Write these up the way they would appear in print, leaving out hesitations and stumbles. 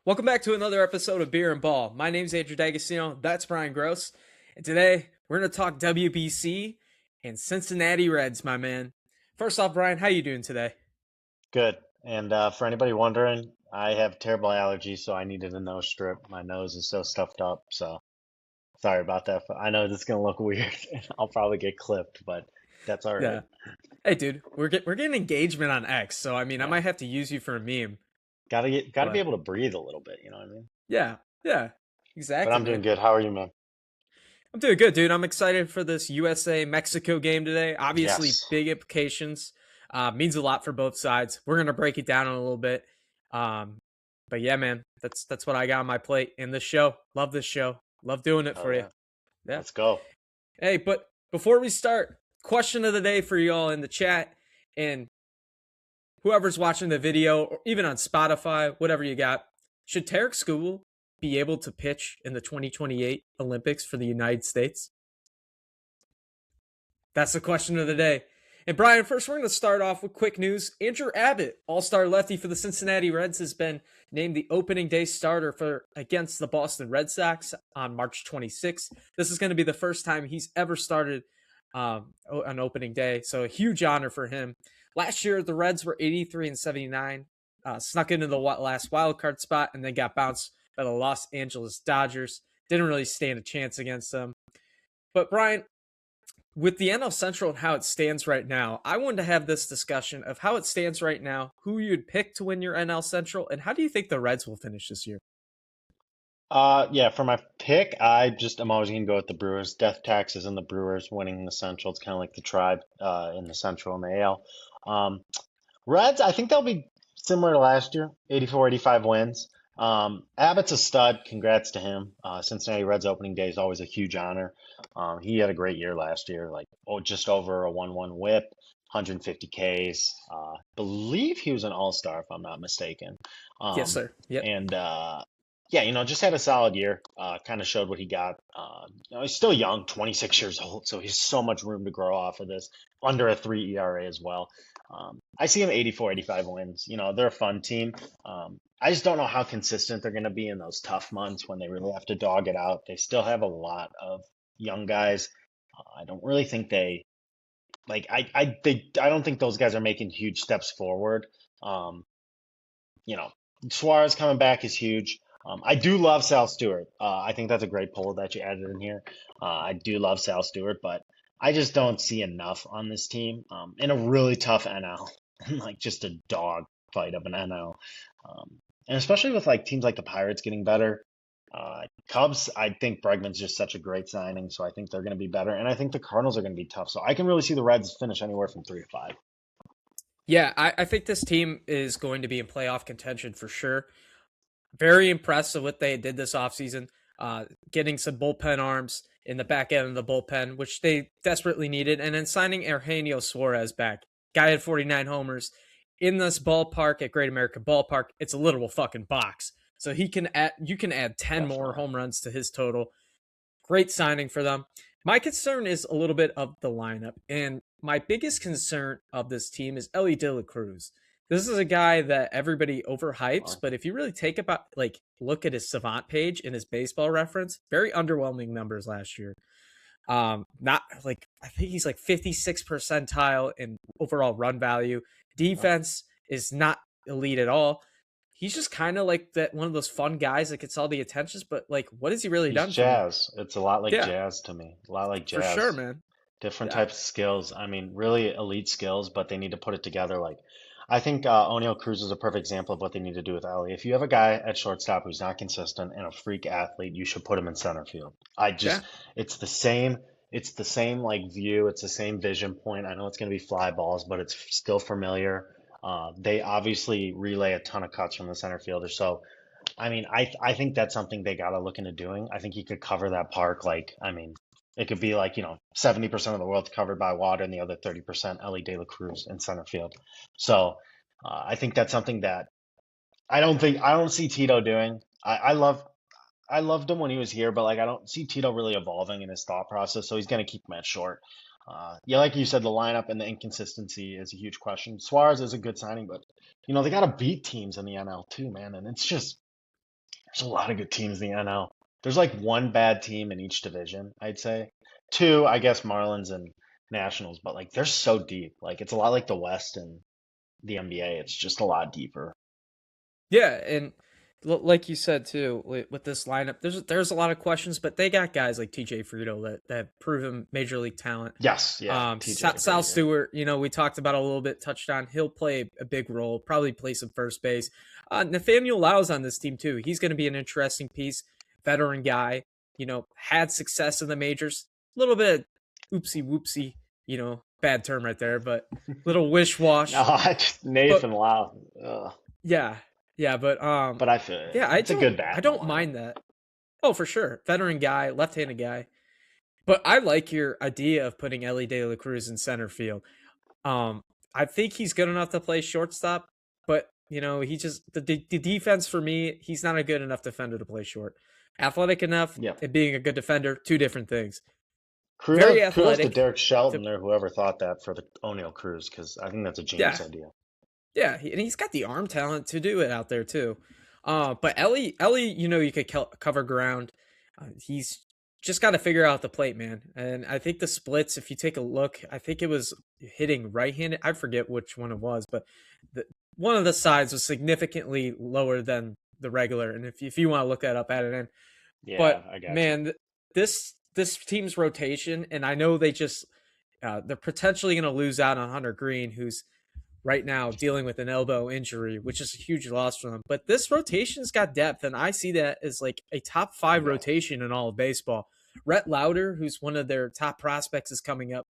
Welcome back to another episode of Beer and Ball. My name's Andrew D'Agostino. That's Brian Gross. And today, we're going to talk WBC and Cincinnati Reds, my man. First off, Brian, how you doing today? Good. And for anybody wondering, I have terrible allergies, so I needed a nose strip. My nose is so stuffed up, so sorry about that. But I know this is gonna look weird, and I'll probably get clipped, but that's all right. Yeah. Hey, dude, we're getting engagement on X, so I Yeah, might have to use you for a meme. gotta be But able to breathe a little bit, you know what I mean? yeah, yeah, But exactly, I'm doing man. good. How are you, man? I'm doing good, dude. I'm excited for this USA Mexico game today. Obviously, Yes. big implications. Means a lot for both sides. We're gonna break it down in a little bit. Um, but yeah, man, that's what I got on my plate in this show. Love this show. Love doing it Oh for you. yeah. Yeah. Let's go. Hey, but before we start, question of the day for y'all in the chat and whoever's watching the video or even on Spotify, whatever you got. Should Tarik Skubal be able to pitch in the 2028 Olympics for the United States? That's the question of the day. And Brian, first we're going to start off with quick news. Andrew Abbott, all-star lefty for the Cincinnati Reds, has been named the opening day starter for against the Boston Red Sox on March 26th. This is going to be the first time he's ever started on opening day, so a huge honor for him. Last year, the Reds were 83 and 79, snuck into the last wild card spot, and then got bounced by the Los Angeles Dodgers. Didn't really stand a chance against them. But Brian, with the NL Central and how it stands right now, I wanted to have this discussion of how it stands right now, who you'd pick to win your NL Central, and how do you think the Reds will finish this year? Yeah, for my pick, I'm always gonna go with the Brewers. Death taxes and the Brewers winning the Central. It's kind of like the Tribe in the Central and the AL. Um, Reds, I think they'll be similar to last year, 84, 85 wins. Abbott's a stud. Congrats to him. Cincinnati Reds opening day is always a huge honor. He had a great year last year, like just over a 1-1 whip, 150 Ks. Believe he was an all-star if I'm not mistaken. Yes, Um, sir. Yep. and yeah, just had a solid year. Kind of showed what he got. He's still young, 26 years old, so he's so much room to grow off of this. Under a 3 ERA as well. I see him 84, 85 wins. They're a fun team. I just don't know how consistent they're going to be in those tough months when they really have to dog it out. They still have a lot of young guys. I don't really think they I don't think those guys are making huge steps forward. Um, you know, Suarez coming back is huge. I do love Sal Stewart. I think that's a great poll that you added in here. I do love Sal Stewart, but I just don't see enough on this team in a really tough NL, like just a dog fight of an NL. And especially with like teams like the Pirates getting better. Cubs, I think Bregman's just such a great signing, so I think they're going to be better. And I think the Cardinals are going to be tough. So I can really see the Reds finish anywhere from 3 to 5. Yeah, I think this team is going to be in playoff contention for sure. Very impressed with what they did this offseason, getting some bullpen arms in the back end of the bullpen, which they desperately needed, and then signing Eugenio Suarez back. Guy had 49 homers in this ballpark at Great American Ballpark. It's a literal fucking box. So you can add 10 more Definitely. home runs to his total. Great signing for them. My concern is a little bit of the lineup, and my biggest concern of this team is Ellie De La Cruz. This is a guy that everybody overhypes, but if you really take about look at his Savant page in his baseball reference, very underwhelming numbers last year. Not like I think he's like 56th percentile in overall run value. Defense is not elite at all. He's just kind of like that one of those fun guys that gets all the attentions, but like, what has he really He's done for me? jazz. It's a lot like Yeah, jazz to me. A lot like for sure, jazz. man. Different Yeah, types of skills. I mean, really elite skills, but they need to put it together. Like, I think O'Neal Cruz is a perfect example of what they need to do with Ellie. If you have a guy at shortstop who's not consistent and a freak athlete, you should put him in center field. yeah. It's the same. It's the same like view. It's the same vision point. I know it's going to be fly balls, but it's still familiar. They obviously relay a ton of cuts from the center fielder, so I mean, I think that's something they gotta look into doing. I think you could cover that park like, I mean, it could be like, 70% of the world's covered by water and the other 30% Ellie De La Cruz in center field. So I think that's something that I don't see Tito doing. I loved him when he was here, but like I don't see Tito really evolving in his thought process, so he's gonna keep him at short. Yeah, like you said, the lineup and the inconsistency is a huge question. Suarez is a good signing, but they gotta beat teams in the NL too, man, and it's just There's a lot of good teams in the NL. There's like one bad team in each division, I'd say. Two, I guess Marlins and Nationals, but like they're so deep. Like it's a lot like the West and the NBA. It's just a lot deeper. Yeah, and like you said too, with this lineup, there's a lot of questions, but they got guys like TJ Friedl that have proven major league talent. Yes, yeah, TJ Sal agreed, yeah. Stewart, we talked about a little bit, touched on. He'll play a big role, probably play some first base. Nathaniel Lau's on this team too. He's going to be an interesting piece. Veteran guy, had success in the majors. A little bit of oopsie whoopsie, bad term right there, but little wish wash. No, Nathan Lau. Ugh. Yeah, but But I feel it's a good bat. I don't mind that. Oh, for sure. Veteran guy, left-handed guy. But I like your idea of putting Ellie De La Cruz in center field. I think he's good enough to play shortstop, but he just the defense for me, he's not a good enough defender to play short. Athletic enough and being a good defender, two different things. Very athletic. Kudos to Derek Shelton or whoever thought that for the O'Neill Cruz, because I think that's a genius idea. Yeah, and he's got the arm talent to do it out there too. But Ellie, you could cover ground. He's just got to figure out the plate, man. And I think the splits, if you take a look, I think it was hitting right-handed. I forget which one it was, but one of the sides was significantly lower than the regular. And if you want to look that up, add it in. Yeah, but I got man, this team's rotation, and I know they just they're potentially going to lose out on Hunter Greene, who's right now dealing with an elbow injury, which is a huge loss for them. But this rotation's got depth, and I see that as like a top 5 rotation in all of baseball. Rhett Lauder, who's one of their top prospects, is coming up.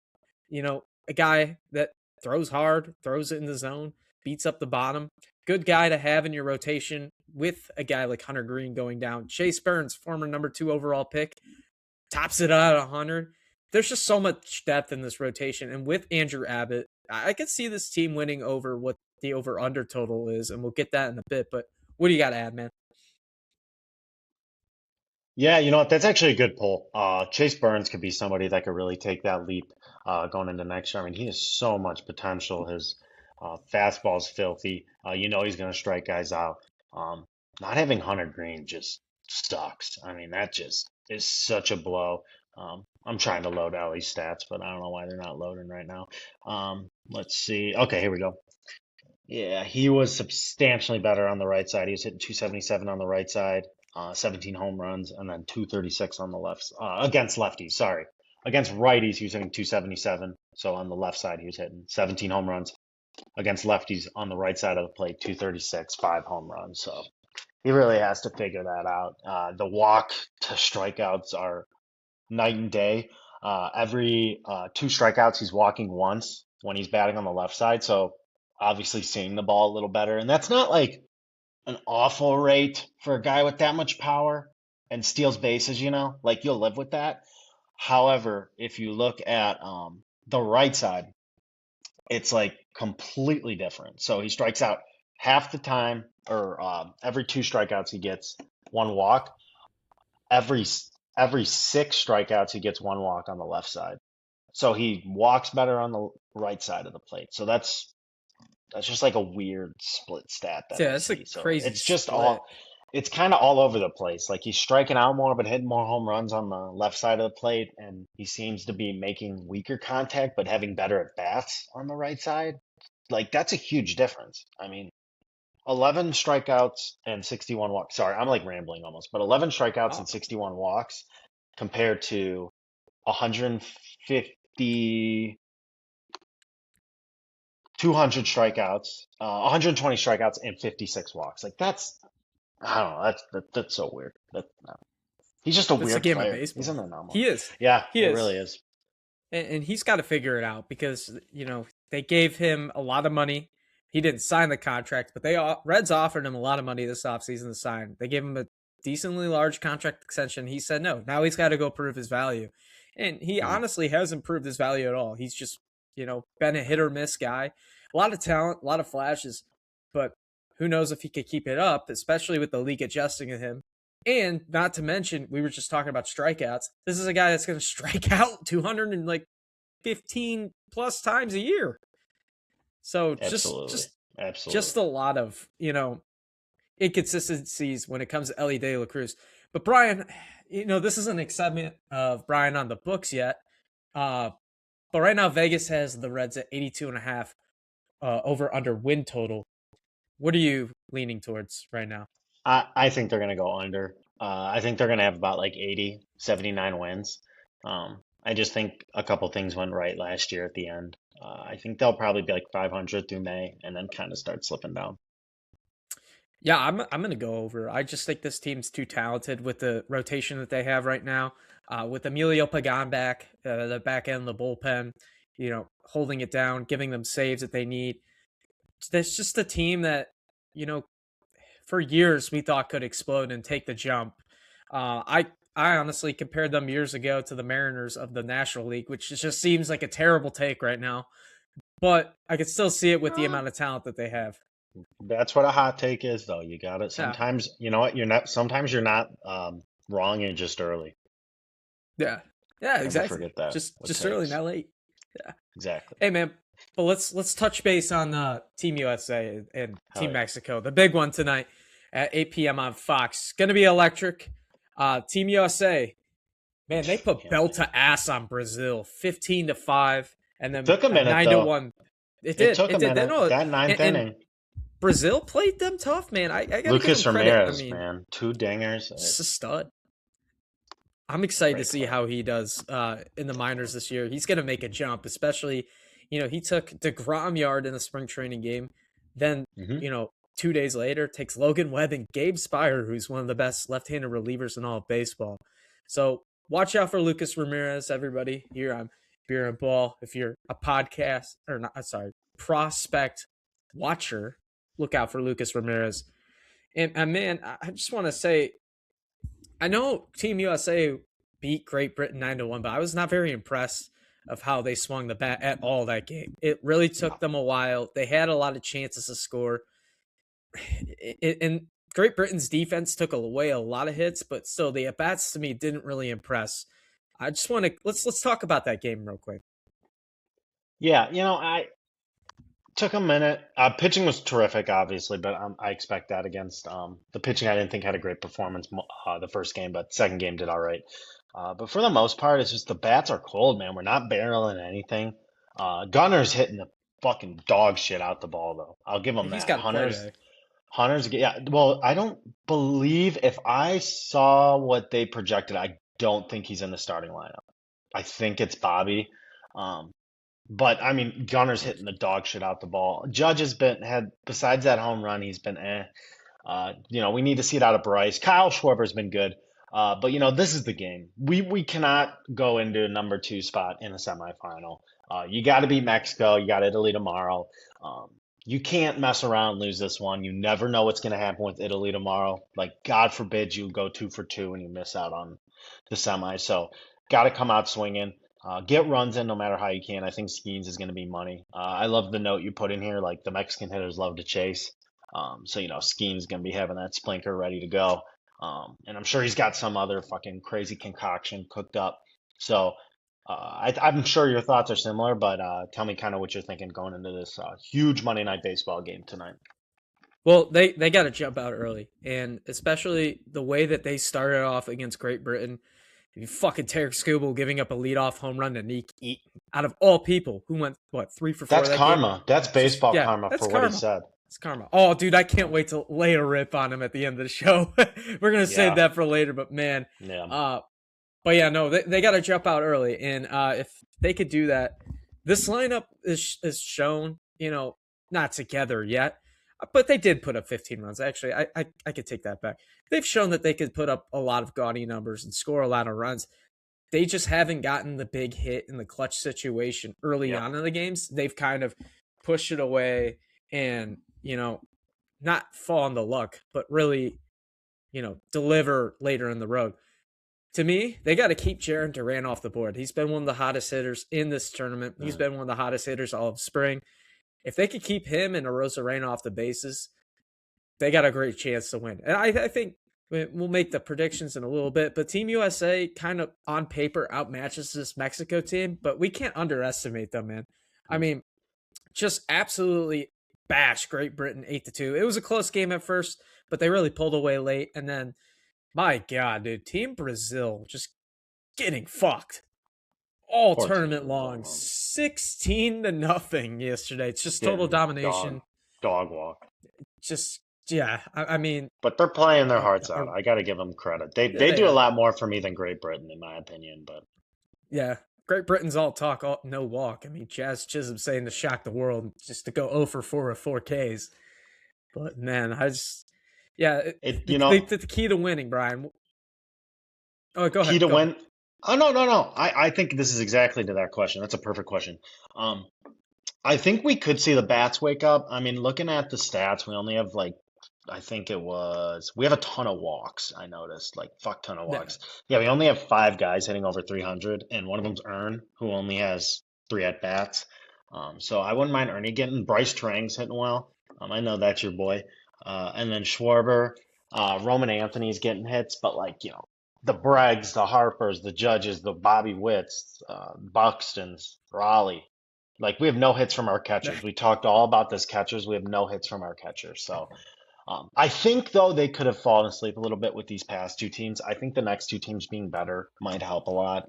A guy that throws hard, throws it in the zone, beats up the bottom. Good guy to have in your rotation with a guy like Hunter Greene going down. Chase Burns, former number 2 overall pick, tops it out at 100. There's just so much depth in this rotation. And with Andrew Abbott, I could see this team winning over what the over-under total is, and we'll get that in a bit. But what do you got to add, man? Yeah, you know what? That's actually a good pull. Chase Burns could be somebody that could really take that leap going into next year. I mean, he has so much potential. His fastball's filthy. He's going to strike guys out. Not having Hunter Greene just sucks. I mean, that just is such a blow. I'm trying to load Ellie's stats, but I don't know why they're not loading right now. Let's see. Okay, here we go. Yeah, he was substantially better on the right side. He was hitting 277 on the right side, 17 home runs, and then 236 on the left against lefties. Sorry, against righties he was hitting 277. So on the left side he was hitting 17 home runs. Against lefties on the right side of the plate, 236, 5 home runs. So he really has to figure that out. The walk to strikeouts are night and day. Every 2 strikeouts, he's walking once when he's batting on the left side. So obviously seeing the ball a little better. And that's not like an awful rate for a guy with that much power and steals bases, like you'll live with that. However, if you look at the right side, it's like completely different. So he strikes out half the time, or every 2 strikeouts he gets 1 walk. Every 6 strikeouts he gets 1 walk on the left side. So he walks better on the right side of the plate. So that's just like a weird split stat that I that's see. a crazy. It's just split. It's kind of all over the place. Like he's striking out more, but hitting more home runs on the left side of the plate, and he seems to be making weaker contact, but having better at bats on the right side. Like that's a huge difference. I mean, 11 strikeouts and 61 walks. Sorry, I'm like rambling almost, but 11 strikeouts and 61 walks compared to 150, 200 strikeouts, 120 strikeouts and 56 walks. Like that's, I don't know. That's so weird. He's just a weird game player. Of baseball. He's an anomaly. He is. Yeah, he really is. And he's got to figure it out because they gave him a lot of money. He didn't sign the contract, but Reds offered him a lot of money this offseason to sign. They gave him a decently large contract extension. He said no. Now he's got to go prove his value. And he honestly hasn't proved his value at all. He's just, been a hit or miss guy. A lot of talent, a lot of flashes, but who knows if he could keep it up, especially with the league adjusting to him. And not to mention, we were just talking about strikeouts. This is a guy that's going to strike out 215 plus times a year. So Absolutely. just a lot of, inconsistencies when it comes to Ellie De La Cruz. But Brian, this isn't an segment of Brian on the books yet. But right now, Vegas has the Reds at 82.5 over under win total. What are you leaning towards right now? I think they're going to go under. I think they're going to have about like 80, 79 wins. I just think a couple things went right last year at the end. I think they'll probably be like 500 through May and then kind of start slipping down. Yeah, I'm gonna go over. I just think this team's too talented with the rotation that they have right now. With Emilio Pagan back, the back end of the bullpen, holding it down, giving them saves that they need. There's just a team that, for years we thought could explode and take the jump. I honestly compared them years ago to the Mariners of the National League, which just seems like a terrible take right now. But I can still see it with the amount of talent that they have. That's what a hot take is, though. You got it. Yeah. Sometimes, you know what? You're not. Sometimes you're not wrong. You're just early. Yeah, Never exactly. forget that. Just with early, takes. not late. Yeah. Exactly. Hey man, but let's touch base on Team USA and Hell Team yeah. Mexico, the big one tonight at 8 p.m. on Fox. Going to be electric. Team USA, man, they put belt to ass on Brazil, 15-5, and then Took a minute, 9-1. It did. Took a minute. No, that ninth inning. Brazil played them tough, man. I gotta Lucas give them credit. Ramirez, man, 2 dingers. Just a stud. I'm excited Great to see player. how he does in the minors this year. He's going to make a jump, especially, he took DeGrom yard in the spring training game. Then, 2 days later, takes Logan Webb and Gabe Spire, who's one of the best left-handed relievers in all of baseball. So watch out for Lucas Ramirez, everybody, here on Beer and Ball. If you're a podcast, or not, prospect watcher, look out for Lucas Ramirez. And man, I just want to say, I know Team USA beat Great Britain 9-1, but I was not very impressed of how they swung the bat at all that game. It really took them a while. They had a lot of chances to score. And Great Britain's defense took away a lot of hits, but still the at-bats to me didn't really impress. I just want to let's talk about that game real quick. Yeah, I took a minute. Pitching was terrific, obviously, but I expect that against the pitching. I didn't think had a great performance the first game, but second game did all right. But for the most part, it's just the bats are cold, man. We're not barreling anything. Gunner's hitting the fucking dog shit out the ball, though. I'll give him He's that. got Hunter's, yeah. Well, I don't believe if I saw what they projected, I don't think he's in the starting lineup. I think it's Bobby. But I mean, Gunner's hitting the dog shit out the ball. Judge besides that home run, he's been we need to see it out of Bryce. Kyle Schwarber's been good. But this is the game. We cannot go into number 2 spot in a semifinal. You got to beat Mexico. You got Italy tomorrow. You can't mess around and lose this one. You never know what's going to happen with Italy tomorrow. Like, God forbid you go 2 for 2 and you miss out on the semi. So, got to come out swinging. Get runs in no matter how you can. I think Skenes is going to be money. I love the note you put in here. Like, the Mexican hitters love to chase. So, Skenes is going to be having that splinker ready to go. And I'm sure he's got some other fucking crazy concoction cooked up. So, I'm sure your thoughts are similar, but tell me kind of what you're thinking going into this huge Monday Night Baseball game tonight. Well, they got to jump out early, and especially the way that they started off against Great Britain. You fucking Tarik Skubal giving up a leadoff home run to Nick Eaton, out of all people, who went 3 for 4. That's karma. Game? That's baseball yeah, karma that's for karma. what he said. It's karma. Oh, dude, I can't wait to lay a rip on him at the end of the show. We're gonna save that for later, but man, yeah. But yeah, no, they got to jump out early, and if they could do that, this lineup is shown, not together yet, but they did put up 15 runs. Actually, I could take that back. They've shown that they could put up a lot of gaudy numbers and score a lot of runs. They just haven't gotten the big hit in the clutch situation early on in the games. They've kind of pushed it away and, not fall on the luck, but really, deliver later in the road. To me, they got to keep Jarren Duran off the board. He's been one of the hottest hitters in this tournament. He's been one of the hottest hitters all of spring. If they could keep him and Arozarena off the bases, they got a great chance to win. And I think we'll make the predictions in a little bit, but Team USA kind of on paper outmatches this Mexico team, but we can't underestimate them, man. I mean, just absolutely bash Great Britain 8-2. It was a close game at first, but they really pulled away late. And then, my God, dude, Team Brazil just getting fucked all Poor tournament team, long, 16-0 yesterday. It's just total domination. Dog walk. Just yeah, I mean, But they're playing their hearts out. I got to give them credit. They do a lot more for me than Great Britain, in my opinion. But yeah, Great Britain's all talk, no walk. I mean, Jazz Chisholm saying to shock the world, just to go 0 for 4 with 4 Ks. But man, the key to winning, Brian. Oh, go ahead. Key to win. Oh, no. I think this is exactly to that question. That's a perfect question. I think we could see the bats wake up. I mean, looking at the stats, we only have we have a ton of walks. I noticed, like, fuck ton of walks. Yeah, we only have 5 guys hitting over 300, and one of them's Ern, who only has 3 at bats. So I wouldn't mind Ernie getting. Bryce Trang's hitting well. I know that's your boy. And then Schwarber, Roman Anthony's getting hits, but the Breggs, the Harpers, the Judges, the Bobby Witts, Buxtons, Raleigh. We have no hits from our catchers. We talked all about this catchers. We have no hits from our catchers. So I think, though, they could have fallen asleep a little bit with these past 2 teams. I think the next 2 teams being better might help a lot.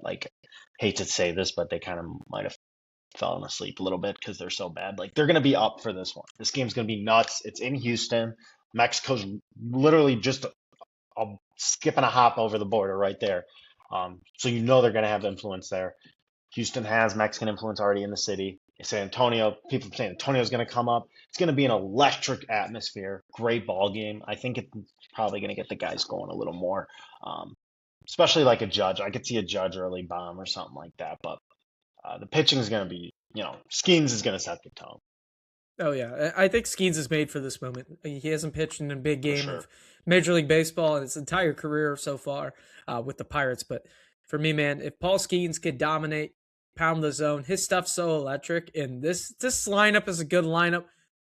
Hate to say this, but they kind of might have fallen asleep a little bit because they're so bad. They're going to be up for this one. This game's going to be nuts. It's in Houston. Mexico's literally just a skip and a hop over the border right there. So they're going to have influence there. Houston has Mexican influence already in the city. San Antonio, people San Antonio's going to come up. It's going to be an electric atmosphere. Great ball game. I think it's probably going to get the guys going a little more, especially like a Judge. I could see a Judge early bomb or something like that. But the pitching is going to be, Skenes is going to set the tone. Oh, yeah. I think Skenes is made for this moment. He hasn't pitched in a big game of Major League Baseball in his entire career so far with the Pirates. But for me, man, if PaulSkenes could dominate, pound the zone, his stuff's so electric, and this lineup is a good lineup.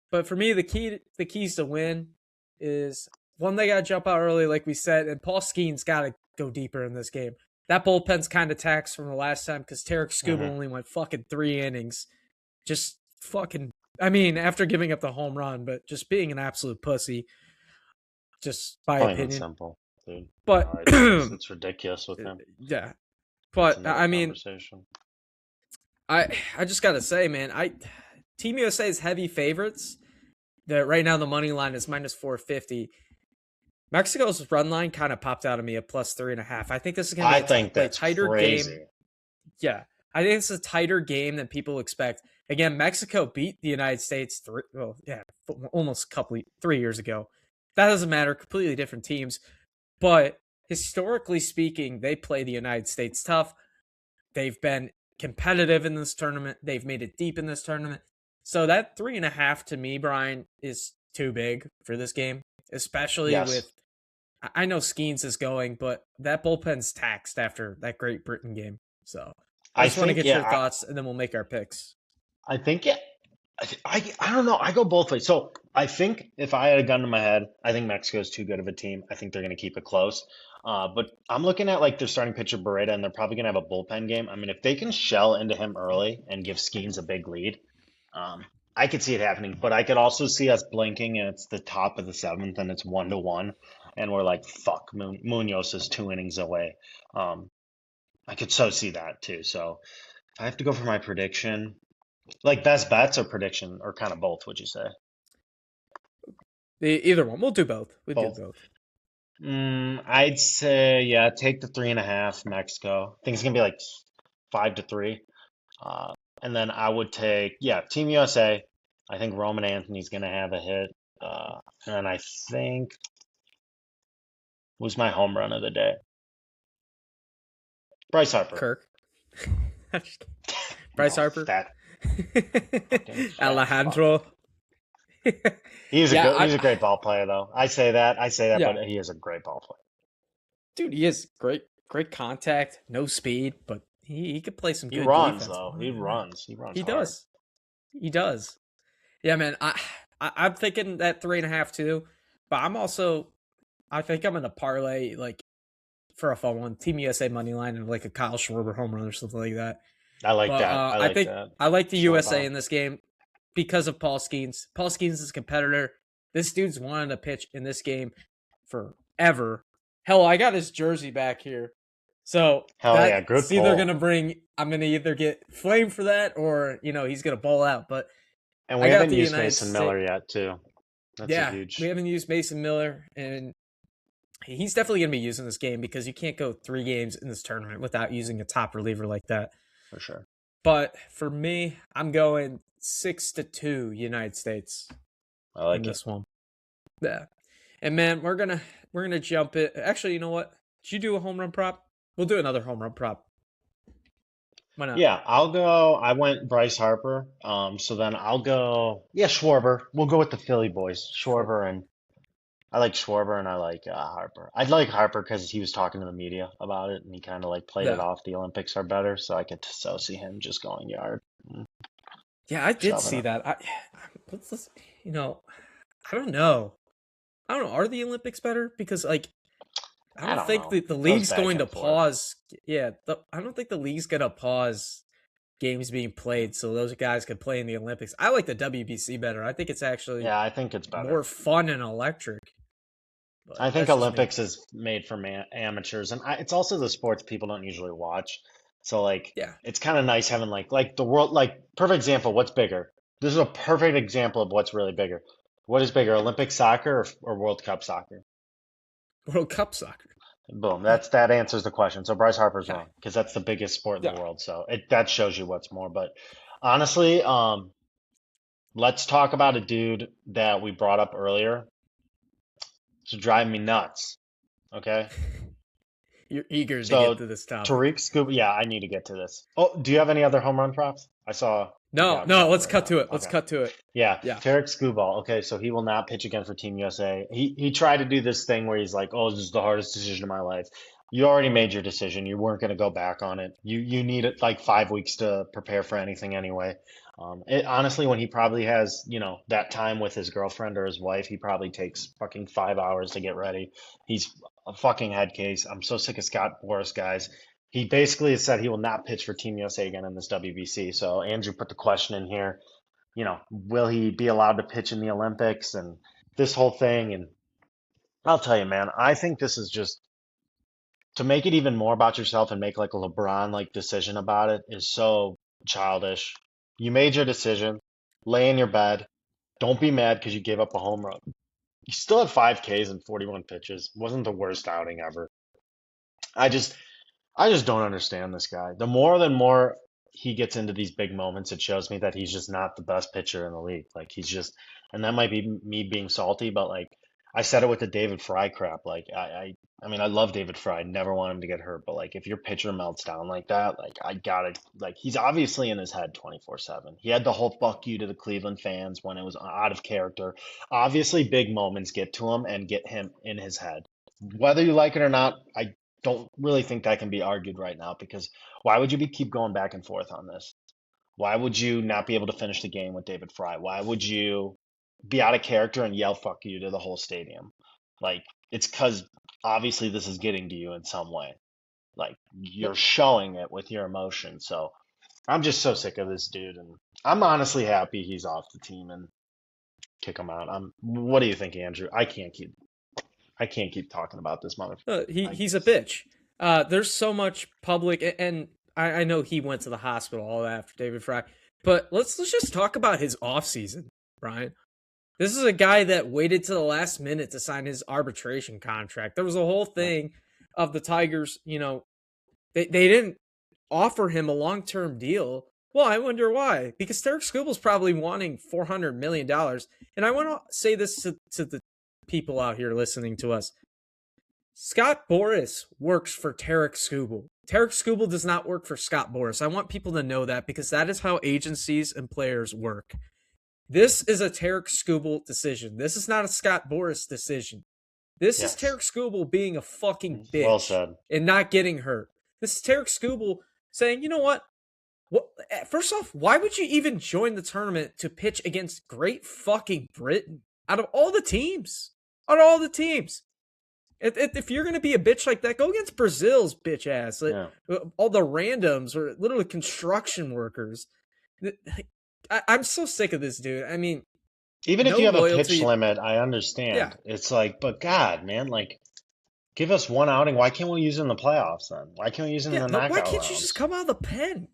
But for me, the keys to win is, one, they got to jump out early, like we said, and PaulSkenes got to go deeper in this game. That bullpen's kind of taxed from the last time because Tarik Skubal only went fucking 3 innings. Just fucking, I mean, after giving up the home run, but just being an absolute pussy. Just by opinion. Simple, dude. But it's ridiculous with him. Yeah. But I mean, I just gotta say, man, TeamUSA's heavy favorites. That right now the money line is -450. Mexico's run line kind of popped out of me at +3.5. I think this is gonna be a tighter game. Yeah, I think it's a tighter game than people expect. Again, Mexico beat the United States 3 years ago. That doesn't matter. Completely different teams, but historically speaking, they play the United States tough. They've been competitive in this tournament. They've made it deep in this tournament. So that 3.5 to me, Brian, is too big for this game, especially with, I know Skenes is going, but that bullpen's taxed after that Great Britain game. So I just want to get your thoughts, and then we'll make our picks. I think, I don't know. I go both ways. So I think if I had a gun to my head, I think Mexico is too good of a team. I think they're going to keep it close. But I'm looking at their starting pitcher Beretta, and they're probably going to have a bullpen game. I mean, if they can shell into him early and give Skenes a big lead, I could see it happening. But I could also see us blinking, and it's the top of the 7th, and it's 1-1, and we're like, fuck, Munoz is 2 innings away. I could so see that too. So if I have to go for my prediction, best bets or prediction, or kind of both, would you say? Either one. We'll do both. Do both. I'd say, take the 3.5 Mexico. I think it's going to be 5-3. And then I would take, Team USA. I think Roman Anthony's going to have a hit. And I think, who's my home run of the day? Bryce Harper. Kirk. Bryce Harper. Alejandro. He's a great ball player, though. I say that, but he is a great ball player. Dude, he is great contact, no speed, but he could play some good defense. He runs, though. He runs. He hard. He does. Yeah, man. I'm thinking that 3.5 too, but I think I'm gonna parlay for a fun one, Team USA money line and a Kyle Schwarber home run or something like that. I like that. I think I like the USA in this game because of PaulSkenes. PaulSkenes is a competitor. This dude's wanted to pitch in this game forever. Hell, I got his jersey back here. So Hell yeah, good that's either pull. going to bring, I'm going to either get flamed for that or, he's going to ball out. But And we haven't used Mason Miller yet, too. That's a huge. We haven't used Mason Miller, and he's definitely going to be using this game because you can't go 3 games in this tournament without using a top reliever like that. For sure. But for me, I'm going 6-2 United States. I like this one. Yeah. And man, we're gonna jump it. Actually, you know what? Did you do a home run prop? We'll do another home run prop. Why not? Yeah, I'll go. I went Bryce Harper. So then I'll go. Yeah, Schwarber. We'll go with the Philly boys. Schwarber, and I like Schwarber and I like Harper. I'd like Harper because he was talking to the media about it and he kind of like played it off. The Olympics are better, so I could so see him just going yard. Yeah, I did see that. I don't know. Are the Olympics better? Because I don't think the league's going to pause. Yeah, I don't think the league's going to pause games being played so those guys could play in the Olympics. I like the WBC better. I think it's actually I think it's better. More fun and electric. But I think Olympics is made for amateurs, and it's also the sports people don't usually watch. So it's kind of nice having like the world, perfect example. What's bigger? This is a perfect example of what's really bigger. What is bigger, Olympic soccer or World Cup soccer? World Cup soccer. Boom. That answers the question. So Bryce Harper's wrong because that's the biggest sport in the world. So that shows you what's more. But honestly, let's talk about a dude that we brought up earlier. It's driving me nuts. Okay. You're eager to get to this topic. Tarik Skubal. Yeah, I need to get to this. Oh, do you have any other home run props? I saw. No. Let's cut to it. Let's cut to it. Yeah. Tarik Skubal. Okay, so he will not pitch again for Team USA. He tried to do this thing where he's like, "Oh, this is the hardest decision of my life." You already made your decision. You weren't going to go back on it. You needed 5 weeks to prepare for anything anyway. Honestly, when he probably has, that time with his girlfriend or his wife, he probably takes fucking 5 hours to get ready. He's a fucking head case. I'm so sick of Scott Boras, guys. He basically has said he will not pitch for Team USA again in this WBC. So Andrew put the question in here, will he be allowed to pitch in the Olympics and this whole thing? And I'll tell you, man, I think this is just to make it even more about yourself and make a LeBron decision about it is so childish. You made your decision. Lay in your bed. Don't be mad because you gave up a home run. You still had 5 Ks and 41 pitches. Wasn't the worst outing ever. I just don't understand this guy. The more he gets into these big moments, it shows me that he's just not the best pitcher in the league. And that might be me being salty, but I said it with the David Fry crap. I mean, I love David Fry. I never want him to get hurt. But if your pitcher melts down like that, I gotta he's obviously in his head 24/7. He had the whole fuck you to the Cleveland fans when it was out of character. Obviously, big moments get to him and get him in his head. Whether you like it or not, I don't really think that can be argued right now because why would you keep going back and forth on this? Why would you not be able to finish the game with David Fry? Why would you be out of character and yell fuck you to the whole stadium? It's because obviously this is getting to you in some way. You're showing it with your emotion. So I'm just so sick of this dude, and I'm honestly happy he's off the team and kick him out. What do you think, Andrew? I can't keep talking about this motherfucker. He's a bitch. There's so much public, and I know he went to the hospital all after David Fry, but let's just talk about his offseason, Brian. This is a guy that waited to the last minute to sign his arbitration contract. There was a whole thing of the Tigers, they didn't offer him a long-term deal. Well, I wonder why. Because Tarik Skubal's probably wanting $400 million. And I want to say this to the people out here listening to us. Scott Boras works for Tarik Skubal. Tarik Skubal does not work for Scott Boras. I want people to know that because that is how agencies and players work. This is a Tarik Skubal decision. This is not a Scott Boras decision. This is Tarik Skubal being a fucking bitch. Well said. And not getting hurt. This is Tarik Skubal saying, you know what? First off, why would you even join the tournament to pitch against Great fucking Britain? Out of all the teams. If you're going to be a bitch like that, go against Brazil's bitch ass. All the randoms or literally construction workers. I'm so sick of this dude. I mean, Even if no you have a pitch loyalty. limit, I Yeah, understand. It's like, but God, man, like, give us one outing. Why can't we use it in the playoffs then? Why can't we use it in yeah. the No, why knockout can't you just rounds? come out of the pen?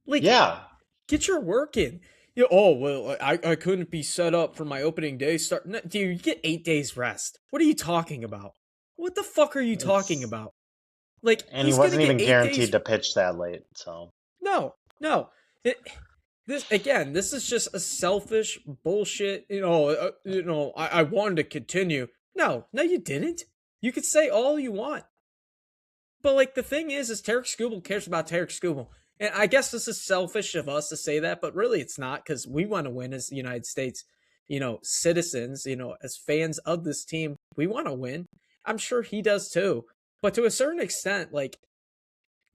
Like, Yeah. get your work in. Oh, well, I couldn't be set up for my opening day start. No, dude, you get 8 days rest. What are you talking about? What the fuck are you talking It's about? Like, and he he's gonna wasn't get even 8 days. guaranteed to pitch that late, so No, no. It, this again, this is just a selfish bullshit. I wanted to continue. No, no, you didn't. You could say all you want, but like the thing is Tarik Skubal cares about Tarik Skubal, and I guess this is selfish of us to say that, but really it's not because we want to win as the United States, citizens, as fans of this team, we want to win. I'm sure he does too, but to a certain extent, like,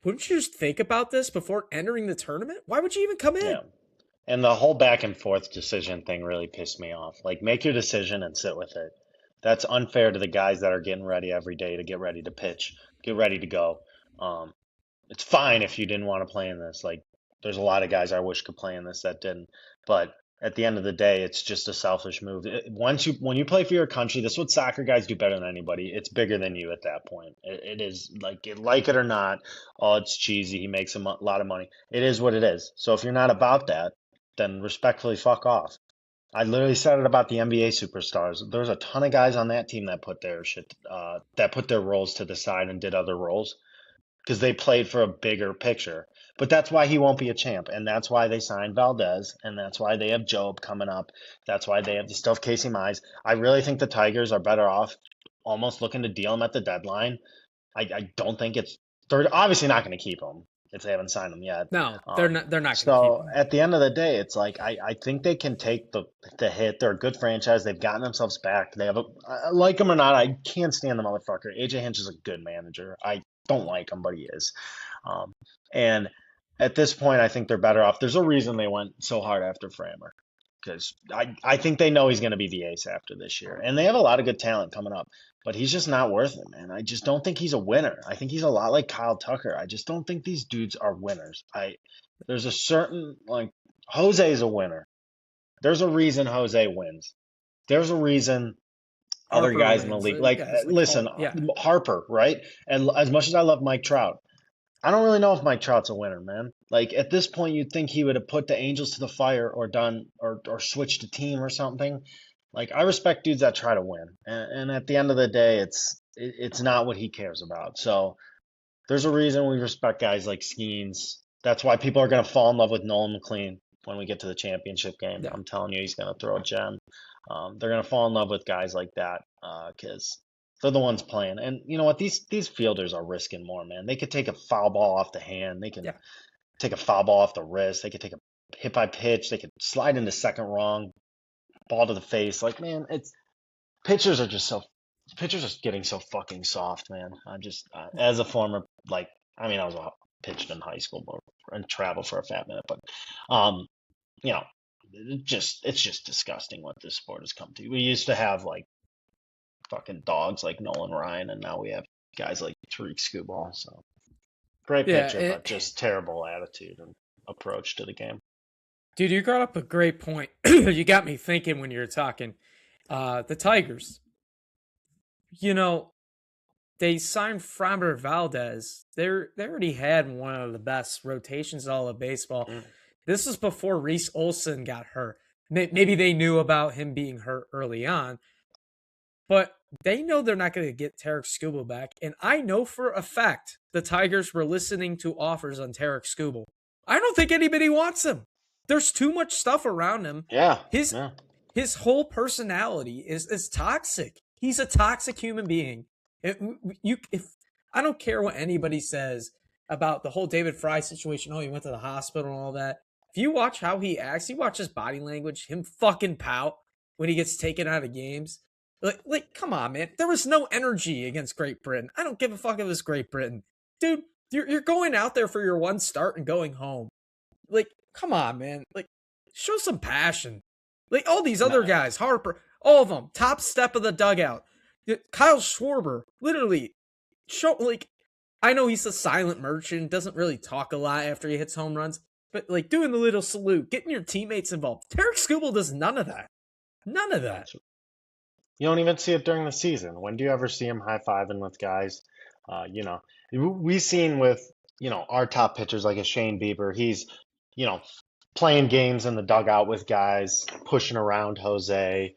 wouldn't you just think about this before entering the tournament? Why would you even come in? yeah. And the whole back and forth decision thing really pissed me off. Like, make your decision and sit with it. That's unfair to the guys that are getting ready every day to get ready to pitch, get ready to go. Um, it's fine if you didn't want to play in this. Like, there's a lot of guys I wish could play in this that didn't. But at the end of the day, it's just a selfish move. When you play for your country, this is what soccer guys do better than anybody. It's bigger than you at that point. It is like it or not. Oh, it's cheesy. He makes a lot of money. It is what it is. So if you're not about that, then respectfully fuck off. I literally said it about the NBA superstars. There's a ton of guys on that team that put their that put their roles to the side and did other roles because they played for a bigger picture. But that's why he won't be a champ, and that's why they signed Valdez, and that's why they have Job coming up. That's why they have the stuff Casey Mize. I really think the Tigers are better off almost looking to deal him at the deadline. I don't think it's they're obviously not going to keep him if they haven't signed him yet. No, they're not. They're not going to keep So him. at the end of the day, it's like I think they can take the hit. They're a good franchise. They've gotten themselves back. They have like him or not, I can't stand the motherfucker. AJ Hinch is a good manager. I don't like him, but he is. Um, and at this point, I think they're better off. There's a reason they went so hard after Frammer because I think they know he's going to be the ace after this year. And they have a lot of good talent coming up, but he's just not worth it, man. I just don't think he's a winner. I think he's a lot like Kyle Tucker. I just don't think these dudes are winners. There's a certain, like, Jose is a winner. There's a reason Jose wins. There's a reason other Harper guys in the wins. league, like, Guys like listen, Yeah. Harper, right? And as much as I love Mike Trout, I don't really know if Mike Trout's a winner, man. Like at this point, you'd think he would have put the Angels to the fire or done or switched a team or something. Like I respect dudes that try to win, and at the end of the day, it's not what he cares about. So there's a reason we respect guys like Skenes. That's why people are gonna fall in love with Nolan McLean when we get to the championship game. Yeah. I'm telling you, he's gonna throw a gem. They're gonna fall in love with guys like that because they're the ones playing. And you know what? These fielders are risking more, man. They could take a foul ball off the hand. They can Yeah. take a foul ball off the wrist. They could take a hit by pitch. They could slide into second wrong, ball to the face. Like, man, it's pitchers are just so pitchers are getting so fucking soft, man. I'm just as a former I mean I was pitched in high school and traveled for a fat minute, but um, you know, it's just disgusting what this sport has come to. We used to have like fucking dogs like Nolan Ryan, and now we have guys like Tarik Skubal. So great Yeah. pitcher, but just terrible attitude and approach to the game. Dude, you brought up a great point. You got me thinking when you were talking. The Tigers. They signed Framber Valdez. They already had one of the best rotations in all of baseball. Mm. This was before Reese Olson got hurt. Maybe they knew about him being hurt early on, but they know they're not going to get Tarik Skubal back. And I know for a fact the Tigers were listening to offers on Tarik Skubal. I don't think anybody wants him. There's too much stuff around him. Yeah. His whole personality is toxic. He's a toxic human being. If I don't care what anybody says about the whole David Fry situation. Oh, he went to the hospital and all that. If you watch how he acts, you watch his body language, him fucking pout when he gets taken out of games. Like, come on, man. There was no energy against Great Britain. I don't give a fuck if it's Great Britain. Dude, you're going out there for your one start and going home. Like, come on, man. Like, show some passion. Like, all these other guys, Harper, all of them, top step of the dugout. Kyle Schwarber, literally, I know he's a silent merchant, doesn't really talk a lot after he hits home runs, but, like, doing the little salute, getting your teammates involved. Tarik Skubal does none of that. None of that. You don't even see it during the season. When do you ever see him high-fiving with guys? You know, we've seen with, our top pitchers like a Shane Bieber, he's, you know, playing games in the dugout with guys, pushing around Jose,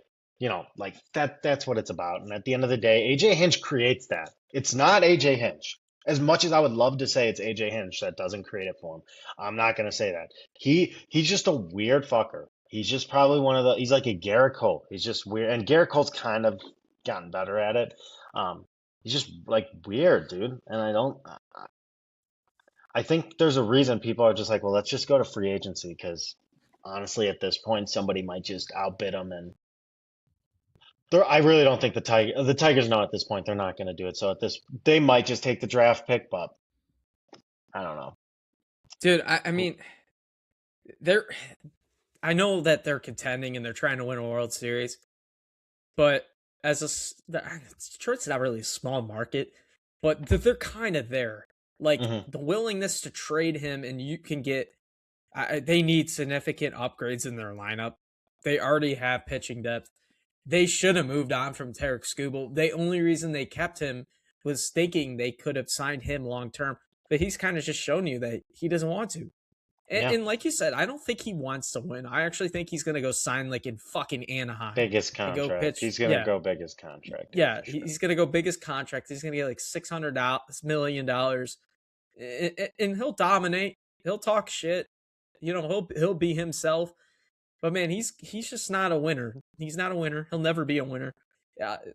like that's what it's about. And at the end of the day, AJ Hinch creates that. It's not AJ Hinch. As much as I would love to say it's AJ Hinch that doesn't create it for him, I'm not gonna say that. He's just a weird fucker. He's just probably he's like a Garrett Cole. He's just weird. And Garrett Cole's kind of gotten better at it. He's just like weird, dude. And I think there's a reason people are just like, well, let's just go to free agency because honestly, at this point, somebody might just outbid him. And I really don't think the Tigers know at this point they're not going to do it. So they might just take the draft pick, but I don't know. Dude, I mean, I know that they're contending and they're trying to win a World Series, but Detroit's not really a small market, but they're kind of there. Like the willingness to trade him, and you can get. They need significant upgrades in their lineup. They already have pitching depth. They should have moved on from Tarik Skubal. The only reason they kept him was thinking they could have signed him long term, but he's kind of just shown you that he doesn't want to. And like you said, I don't think he wants to win. I actually think he's going to go sign like in fucking Anaheim. Biggest contract. He's going to go biggest contract. Yeah, sure. He's going to go biggest contract. He's going to get like $600 million. And he'll dominate. He'll talk shit. He'll be himself. But man, he's just not a winner. He's not a winner. He'll never be a winner.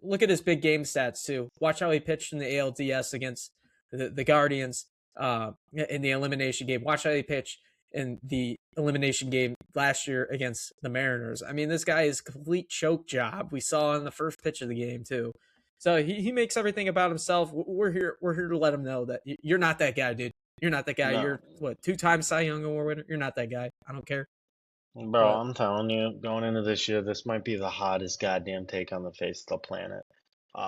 Look at his big game stats too. Watch how he pitched in the ALDS against the Guardians in the elimination game. Watch how he pitched in the elimination game last year against the Mariners. I mean, this guy is a complete choke job. We saw in the first pitch of the game too. So he makes everything about himself. We're here to let him know that you're not that guy, dude. You're not that guy. No. You're what, 2-time Cy Young Award winner? You're not that guy. I don't care. Bro, I'm telling you, going into this year, this might be the hottest goddamn take on the face of the planet.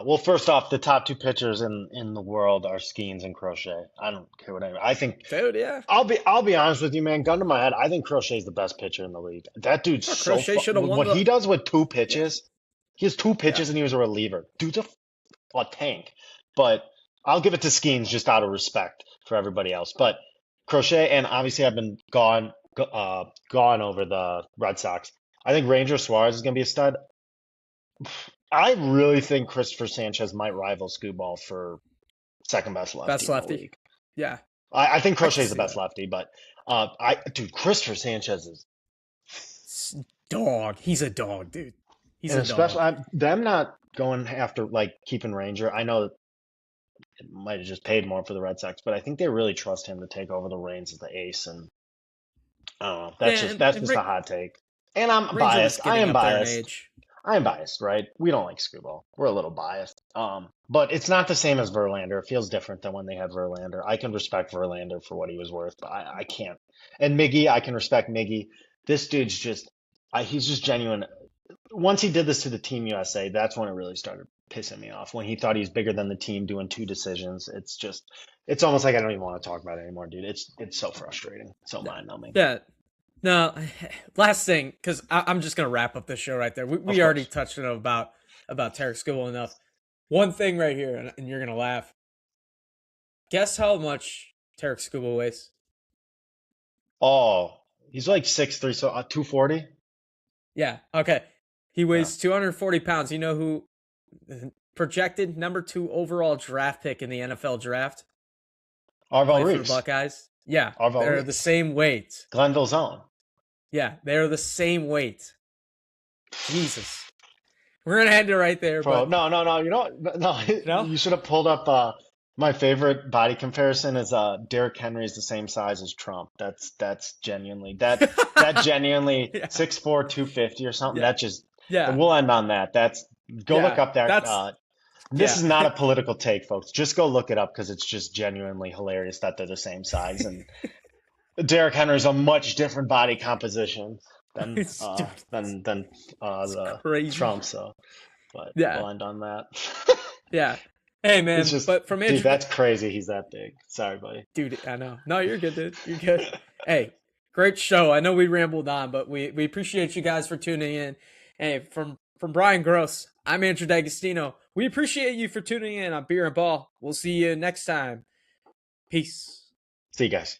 Well, first off, the top two pitchers in the world are Skenes and Crochet. I don't care what I think. Dude, yeah. I'll be honest with you, man. Gun to my head, I think Crochet's the best pitcher in the league. That dude's so what he does with two pitches. He has two pitches and he was a reliever. Dude's a tank. But I'll give it to Skenes just out of respect for everybody else. But Crochet, and obviously I've been gone over the Red Sox. I think Ranger Suarez is going to be a stud. I really think Christopher Sanchez might rival Skubal for second best lefty. Best lefty. In the league. Yeah. I think Crochet is the best lefty, but Christopher Sanchez is dog. He's a dog, dude. He's and a especially, dog. Them not going after like keeping Ranger. I know it might have just paid more for the Red Sox, but I think they really trust him to take over the reins as the ace. And I don't know. That's just a hot take. And I'm biased. I am biased, right? We don't like Skubal. We're a little biased. But it's not the same as Verlander. It feels different than when they had Verlander. I can respect Verlander for what he was worth, but I can't. And Miggy, I can respect Miggy. This dude's he's just genuine. Once he did this to the Team USA, that's when it really started pissing me off. When he thought he was bigger than the team doing two decisions. It's almost like I don't even want to talk about it anymore, dude. It's so frustrating. So mind-numbing. Yeah. No, last thing, because I'm just going to wrap up this show right there. We already touched on about Tarik Skubal enough. One thing right here, and you're going to laugh. Guess how much Tarik Skubal weighs? Oh, he's like 6'3", so 240? Yeah, okay. He weighs 240 pounds. You know who projected number 2 overall draft pick in the NFL draft? Arvell Reese. The Buckeyes. Yeah, Arvell they're Reese. The same weight. Glenville's own. Yeah, they're the same weight. Jesus. We're going to end it right there. Bro, but... No. You should have pulled up my favorite body comparison is Derrick Henry is the same size as Trump. That's genuinely that genuinely 6'4", 250 or something. Yeah. That just we'll end on that. Look up that. This is not a political take, folks. Just go look it up because it's just genuinely hilarious that they're the same size. And Derrick Henry's a much different body composition than Trump. So, but we'll end on that. Yeah. Hey man, but from Andrew, dude, that's crazy. He's that big. Sorry, buddy. Dude, I know. No, you're good, dude. You're good. Hey, great show. I know we rambled on, but we appreciate you guys for tuning in. Hey, from Brian Gross, I'm Andrew D'Agostino. We appreciate you for tuning in on Beer and Ball. We'll see you next time. Peace. See you guys.